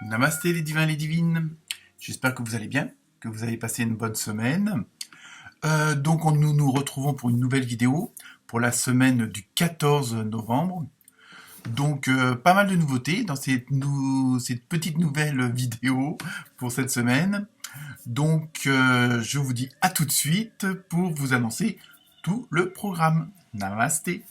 Namasté les divins et les divines, j'espère que vous allez bien, que vous avez passé une bonne semaine. Nous nous retrouvons pour une nouvelle vidéo pour la semaine du 14 novembre. Pas mal de nouveautés dans cette petite nouvelle vidéo pour cette semaine. Je vous dis à tout de suite pour vous annoncer tout le programme. Namasté.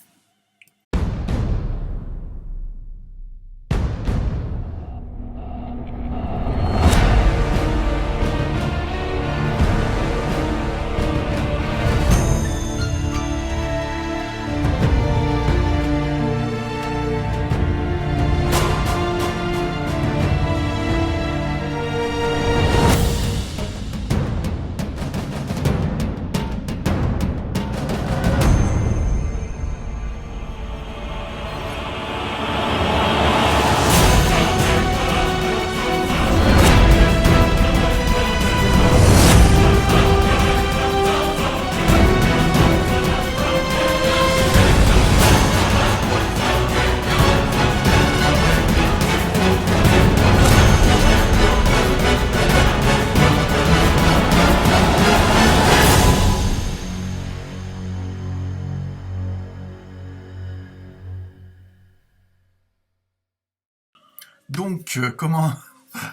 Comment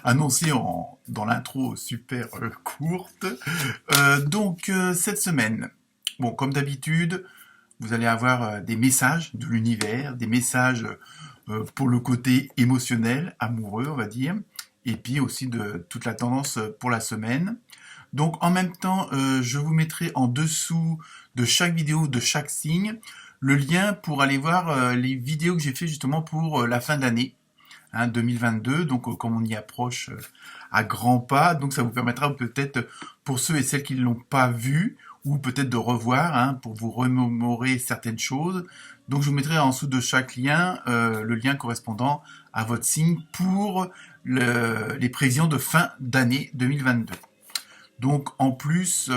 annoncé dans l'intro super courte. Cette semaine, bon, comme d'habitude, vous allez avoir des messages de l'univers, des messages pour le côté émotionnel, amoureux, on va dire, et puis aussi de toute la tendance pour la semaine. Donc en même temps, je vous mettrai en dessous de chaque vidéo, de chaque signe, le lien pour aller voir les vidéos que j'ai fait justement pour la fin d'année. 2022, comme on y approche à grands pas, donc ça vous permettra peut-être pour ceux et celles qui ne l'ont pas vu, ou peut-être de revoir, pour vous remémorer certaines choses. Donc je vous mettrai en dessous de chaque lien le lien correspondant à votre signe pour les prévisions de fin d'année 2022. Donc en plus,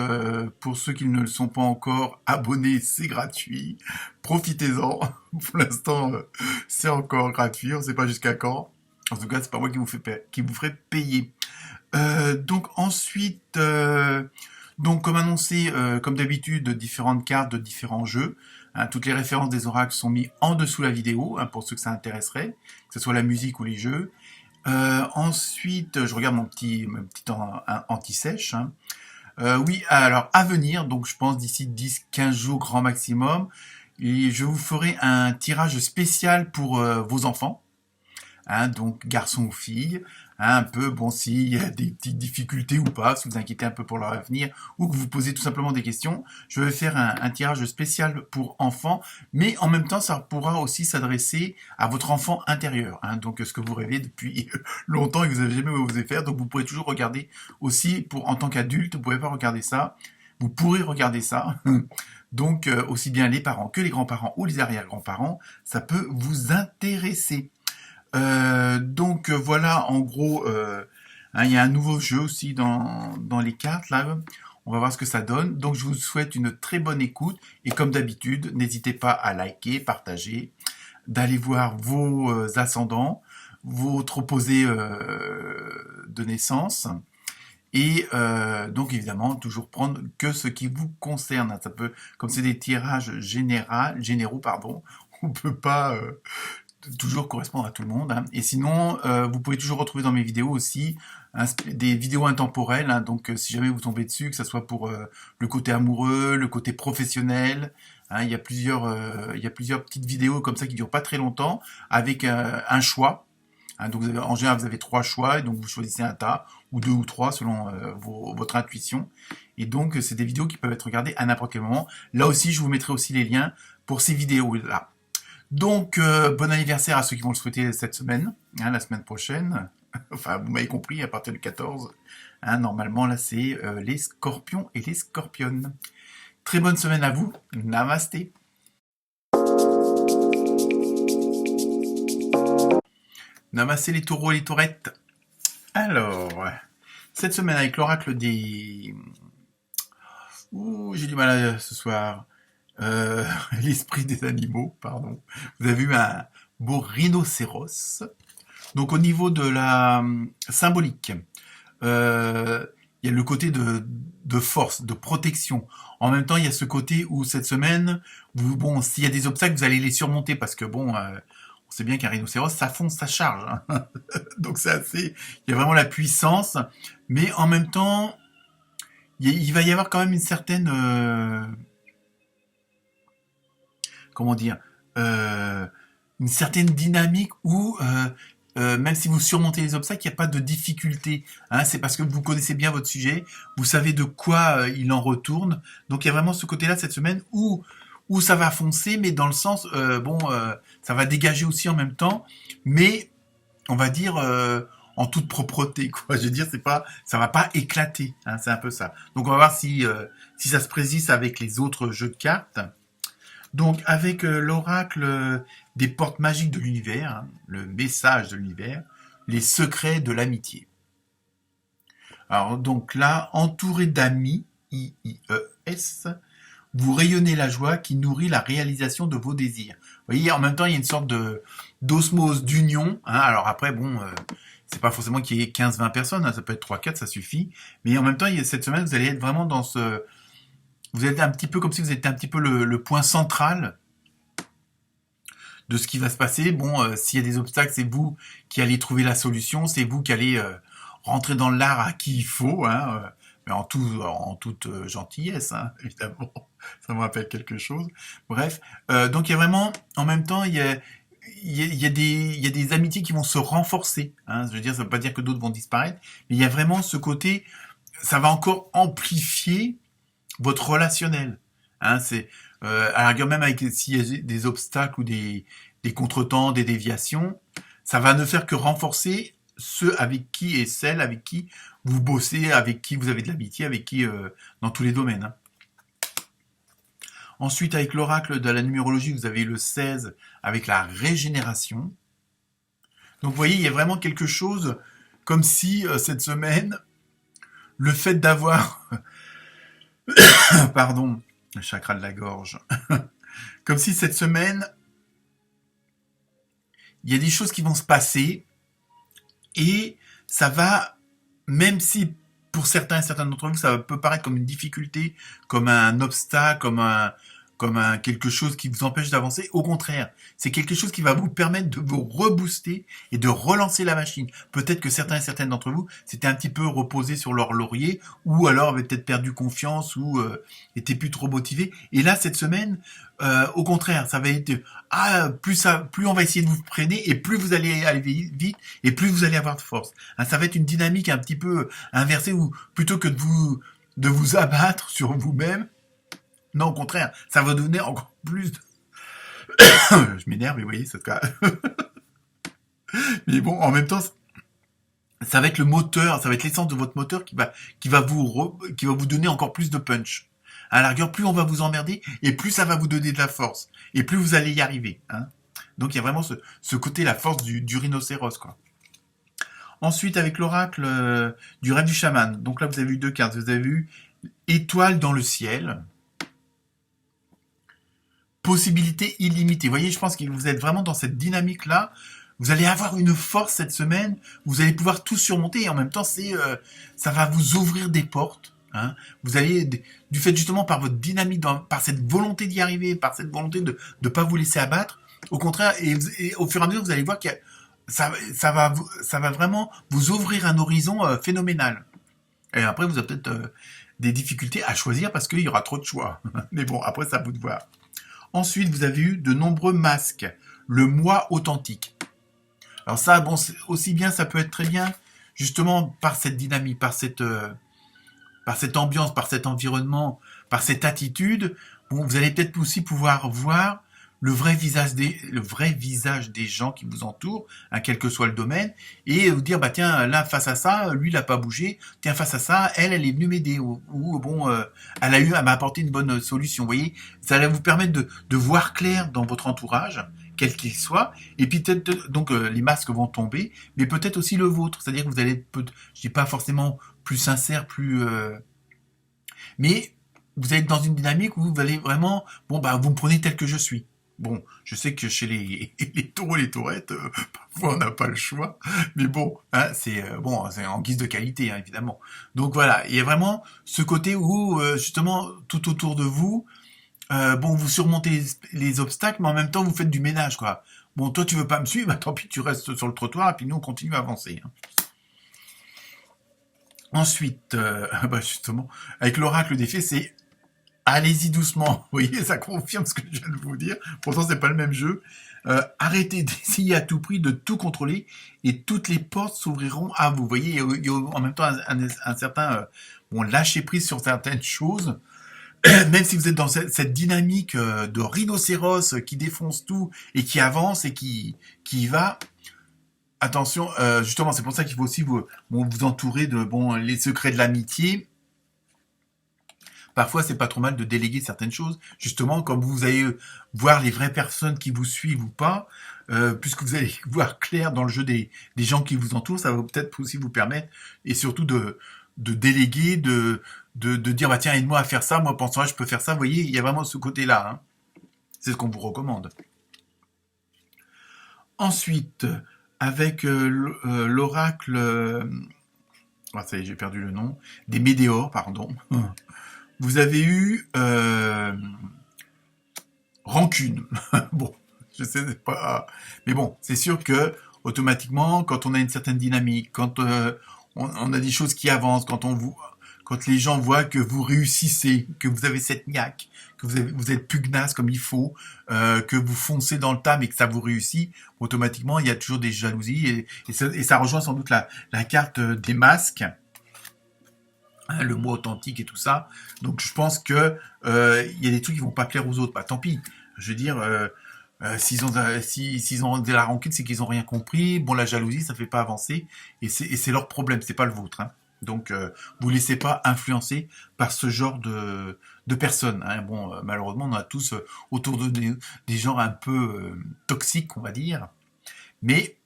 pour ceux qui ne le sont pas encore abonnés, c'est gratuit. Profitez-en. Pour l'instant, c'est encore gratuit. On ne sait pas jusqu'à quand. En tout cas, c'est pas moi qui vous ferai payer. Ensuite, comme annoncé, comme d'habitude, différentes cartes de différents jeux. Toutes les références des oracles sont mises en dessous la vidéo, pour ceux que ça intéresserait, que ce soit la musique ou les jeux. Ensuite, je regarde mon petit anti-sèche. Oui, alors à venir, donc je pense d'ici 10-15 jours grand maximum, et je vous ferai un tirage spécial pour vos enfants, donc garçons ou filles, un peu, bon, s'il y a des petites difficultés ou pas, si vous inquiétez un peu pour leur avenir, ou que vous posez tout simplement des questions, je vais faire un tirage spécial pour enfants, mais en même temps, ça pourra aussi s'adresser à votre enfant intérieur, donc ce que vous rêvez depuis longtemps et que vous n'avez jamais osé faire, donc vous pourrez toujours regarder aussi, en tant qu'adulte, vous ne pouvez pas regarder ça, vous pourrez regarder ça, donc aussi bien les parents que les grands-parents ou les arrière-grands-parents, ça peut vous intéresser. Voilà, en gros, il y a un nouveau jeu aussi dans les cartes, là. On va voir ce que ça donne. Donc je vous souhaite une très bonne écoute. Et comme d'habitude, n'hésitez pas à liker, partager, d'aller voir vos ascendants, votre opposé de naissance. Et évidemment, toujours prendre que ce qui vous concerne. Ça peut, comme c'est des tirages généraux, on peut pas toujours correspondre à tout le monde. Et sinon, vous pouvez toujours retrouver dans mes vidéos aussi des vidéos intemporelles. Si jamais vous tombez dessus, que ce soit pour le côté amoureux, le côté professionnel, il y a plusieurs petites vidéos comme ça qui durent pas très longtemps, avec un choix. En général, vous avez 3 choix, et donc vous choisissez un tas, ou 2 ou 3 selon votre intuition. Et donc, c'est des vidéos qui peuvent être regardées à n'importe quel moment. Là aussi, je vous mettrai aussi les liens pour ces vidéos-là. Bon anniversaire à ceux qui vont le souhaiter cette semaine, la semaine prochaine. Enfin, vous m'avez compris, à partir du 14. Normalement, là, c'est les scorpions et les scorpionnes. Très bonne semaine à vous. Namasté. Namasté les taureaux et les taurettes. Alors, cette semaine avec l'oracle des... Ouh, j'ai du mal ce soir. L'esprit des animaux, pardon. Vous avez eu un beau rhinocéros. Donc au niveau de la symbolique, il y a le côté de force, de protection. En même temps, il y a ce côté où cette semaine, bon, s'il y a des obstacles, vous allez les surmonter parce que bon, on sait bien qu'un rhinocéros, ça fonce, ça charge, hein. Donc c'est assez, il y a vraiment la puissance, mais en même temps, il va y avoir quand même une certaine, comment dire, euh, une certaine dynamique où même si vous surmontez les obstacles, il n'y a pas de difficulté, hein. C'est parce que vous connaissez bien votre sujet, vous savez de quoi il en retourne. Donc il y a vraiment ce côté-là cette semaine où ça va foncer, mais dans le sens, ça va dégager aussi en même temps, mais on va dire en toute propreté, quoi. Je veux dire, c'est pas, ça va pas éclater, hein, c'est un peu ça. Donc on va voir si ça se précise avec les autres jeux de cartes. Donc, avec l'oracle des portes magiques de l'univers, hein, le message de l'univers, les secrets de l'amitié. Alors, donc là, entouré d'amis, I-I-E-S, vous rayonnez la joie qui nourrit la réalisation de vos désirs. Vous voyez, en même temps, il y a une sorte de d'osmose, d'union, hein. Alors après, bon, c'est pas forcément qu'il y ait 15-20 personnes, hein, ça peut être 3-4, ça suffit. Mais en même temps, cette semaine, vous allez être vraiment dans ce... Vous êtes un petit peu comme si vous étiez un petit peu le point central de ce qui va se passer. Bon, s'il y a des obstacles, c'est vous qui allez trouver la solution, c'est vous qui allez rentrer dans l'art à qui il faut, hein, mais en toute gentillesse, hein, évidemment. Ça me rappelle quelque chose. Bref, donc il y a vraiment, en même temps, il y a des amitiés qui vont se renforcer, hein. Je veux dire, ça ne veut pas dire que d'autres vont disparaître, mais il y a vraiment ce côté, ça va encore amplifier votre relationnel, hein. C'est à la rigueur même avec s'il y a des obstacles ou des contretemps, des déviations, ça va ne faire que renforcer ceux avec qui et celles avec qui vous bossez, avec qui vous avez de l'amitié, avec qui dans tous les domaines, hein. Ensuite, avec l'oracle de la numérologie, vous avez le 16 avec la régénération. Donc vous voyez, il y a vraiment quelque chose comme si cette semaine, le fait d'avoir, pardon, le chakra de la gorge, comme si cette semaine, il y a des choses qui vont se passer et ça va, même si pour certains et certaines d'entre vous, ça peut paraître comme une difficulté, comme un obstacle, comme un quelque chose qui vous empêche d'avancer. Au contraire, c'est quelque chose qui va vous permettre de vous rebooster et de relancer la machine. Peut-être que certains et certaines d'entre vous s'étaient un petit peu reposés sur leur laurier, ou alors avaient peut-être perdu confiance, ou étaient plus trop motivés. Et là, cette semaine, au contraire, ça va être plus on va essayer de vous freiner, et plus vous allez aller vite, et plus vous allez avoir de force. Hein, ça va être une dynamique un petit peu inversée, où plutôt que de vous abattre sur vous-même, non, au contraire, ça va donner encore plus de... Je m'énerve, mais vous voyez, c'est cas. Mais bon, en même temps, ça va être le moteur, ça va être l'essence de votre moteur qui va vous donner encore plus de punch. À la rigueur, plus on va vous emmerder, et plus ça va vous donner de la force. Et plus vous allez y arriver, hein. Donc il y a vraiment ce côté, la force du rhinocéros, quoi. Ensuite, avec l'oracle du rêve du chaman. Donc là, vous avez eu deux cartes. Vous avez eu étoile dans le ciel. Possibilités illimitées. Vous voyez, je pense que vous êtes vraiment dans cette dynamique-là. Vous allez avoir une force cette semaine. Vous allez pouvoir tout surmonter. Et en même temps, ça va vous ouvrir des portes, hein. Vous allez, du fait justement par votre dynamique, par cette volonté d'y arriver, par cette volonté de ne pas vous laisser abattre, au contraire, et au fur et à mesure, vous allez voir que ça va vraiment vous ouvrir un horizon phénoménal. Et après, vous avez peut-être des difficultés à choisir parce qu'il y aura trop de choix. Mais bon, après, ça à vous de voir. Ensuite, vous avez eu de nombreux masques. Le moi authentique. Alors ça, bon, aussi bien, ça peut être très bien, justement, par cette dynamique, par cette ambiance, par cet environnement, par cette attitude. Bon, vous allez peut-être aussi pouvoir voir le vrai visage des gens qui vous entourent, hein, quel que soit le domaine, et vous dire, bah tiens, là, face à ça, lui, il n'a pas bougé, tiens, face à ça, elle est venue m'aider, ou bon, elle m'a apporté une bonne solution, vous voyez, ça va vous permettre de voir clair dans votre entourage, quel qu'il soit, et puis peut-être, donc, les masques vont tomber, mais peut-être aussi le vôtre, c'est-à-dire que vous allez, je dis pas forcément plus sincère, mais vous êtes dans une dynamique où vous allez vraiment, bon, bah, vous me prenez tel que je suis. Bon, je sais que chez les taureaux et les taurettes, parfois on n'a pas le choix, mais bon, hein, c'est en guise de qualité, hein, évidemment. Donc voilà, il y a vraiment ce côté où justement tout autour de vous, bon, vous surmontez les obstacles, mais en même temps vous faites du ménage, quoi. Bon, toi tu veux pas me suivre, bah tant pis, tu restes sur le trottoir et puis nous on continue à avancer, hein. Ensuite, bah justement, avec l'oracle des fées, c'est allez-y doucement. Vous voyez, ça confirme ce que je viens de vous dire. Pourtant, c'est pas le même jeu. Arrêtez d'essayer à tout prix de tout contrôler et toutes les portes s'ouvriront à vous. Vous voyez, il y a en même temps un certain bon, lâcher prise sur certaines choses. Même si vous êtes dans cette dynamique de rhinocéros qui défonce tout et qui avance et qui y va, attention, justement, c'est pour ça qu'il faut aussi vous entourer de bon, les secrets de l'amitié. Parfois, c'est pas trop mal de déléguer certaines choses. Justement, comme vous allez voir les vraies personnes qui vous suivent ou pas, puisque vous allez voir clair dans le jeu des gens qui vous entourent, ça va peut-être aussi vous permettre, et surtout de déléguer, de dire, bah tiens, aide-moi à faire ça, moi pensant, je peux faire ça. Vous voyez, il y a vraiment ce côté-là, hein. C'est ce qu'on vous recommande. Ensuite, avec l'oracle, ah, ça y est, j'ai perdu le nom, des météores, pardon. Vous avez eu rancune. Bon, je sais pas, mais bon, c'est sûr que automatiquement, quand on a une certaine dynamique, quand on a des choses qui avancent, quand les gens voient que vous réussissez, que vous avez cette niaque, que vous êtes pugnace comme il faut, que vous foncez dans le tas mais que ça vous réussit, automatiquement il y a toujours des jalousies et ça rejoint sans doute la carte des masques, hein, le mot authentique et tout ça. Donc je pense que il y a des trucs qui vont pas plaire aux autres. Bah tant pis. Je veux dire, s'ils ont de la rancune, c'est qu'ils ont rien compris. Bon, la jalousie, ça fait pas avancer et c'est leur problème, c'est pas le vôtre, hein. Donc vous laissez pas influencer par ce genre de personnes, hein. Bon, malheureusement, on a tous autour de des gens un peu toxiques, on va dire. Mais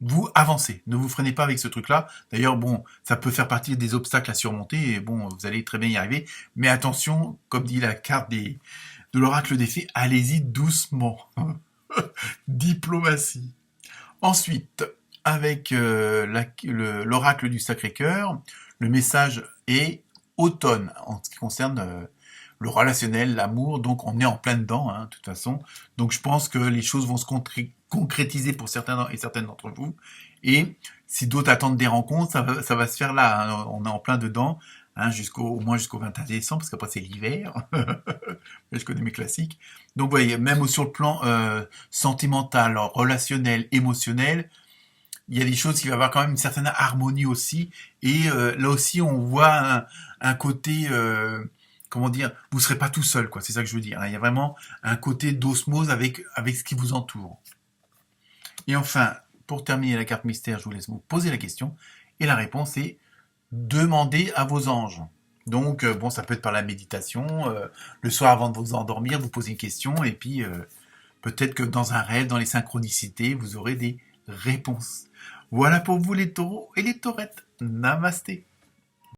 vous avancez, ne vous freinez pas avec ce truc-là. D'ailleurs, bon, ça peut faire partie des obstacles à surmonter, et bon, vous allez très bien y arriver. Mais attention, comme dit la carte de l'oracle des fées, allez-y doucement. Diplomatie. Ensuite, avec l'oracle du Sacré-Cœur, le message est automne en ce qui concerne le relationnel, l'amour. Donc on est en plein dedans, hein, de toute façon. Donc je pense que les choses vont se concrétiser pour certains et certaines d'entre vous. Et si d'autres attendent des rencontres, ça va se faire là, hein. On est en plein dedans, hein, au moins jusqu'au 21 décembre, parce qu'après c'est l'hiver. Je connais mes classiques. Donc vous voyez, même sur le plan sentimental, relationnel, émotionnel, il y a des choses qui va avoir quand même une certaine harmonie aussi. Et là aussi, on voit un côté, comment dire, vous serez pas tout seul, quoi. C'est ça que je veux dire, hein. Il y a vraiment un côté d'osmose avec ce qui vous entoure. Et enfin, pour terminer la carte mystère, je vous laisse vous poser la question. Et la réponse est demandez à vos anges. Donc, bon, ça peut être par la méditation. Le soir, avant de vous endormir, vous posez une question. Et puis, peut-être que dans un rêve, dans les synchronicités, vous aurez des réponses. Voilà pour vous les taureaux et les taurettes. Namasté.